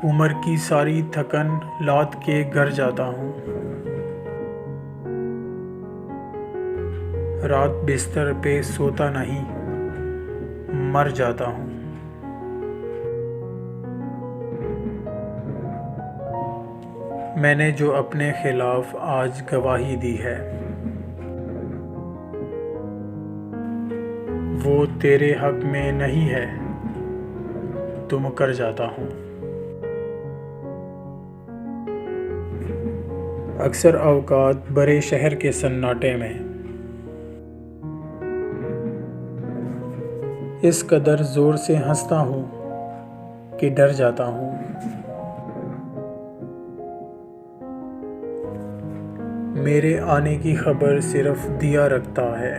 उम्र की सारी थकन लाद के घर जाता हूँ। रात बिस्तर पे सोता नहीं, मर जाता हूँ। मैंने जो अपने खिलाफ आज गवाही दी है, वो तेरे हक में नहीं है, तो मुकर जाता हूँ। अक्सर औकात बड़े शहर के सन्नाटे में इस कदर ज़ोर से हंसता हूँ कि डर जाता हूँ। मेरे आने की खबर सिर्फ दिया रखता है।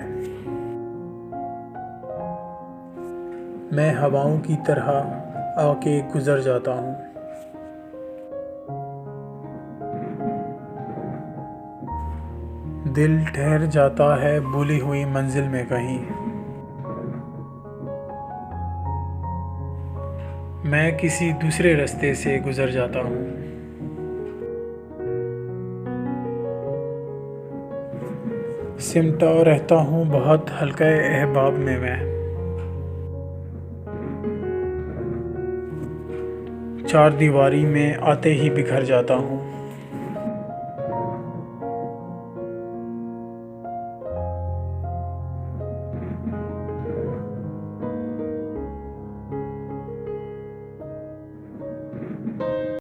मैं हवाओं की तरह आके गुजर जाता हूँ। दिल ठहर जाता है भूली हुई मंजिल में कहीं। मैं किसी दूसरे रास्ते से गुजर जाता हूँ। सिमटा रहता हूँ बहुत हल्का अहबाब में मैं। चार दीवारी में आते ही बिखर जाता हूँ।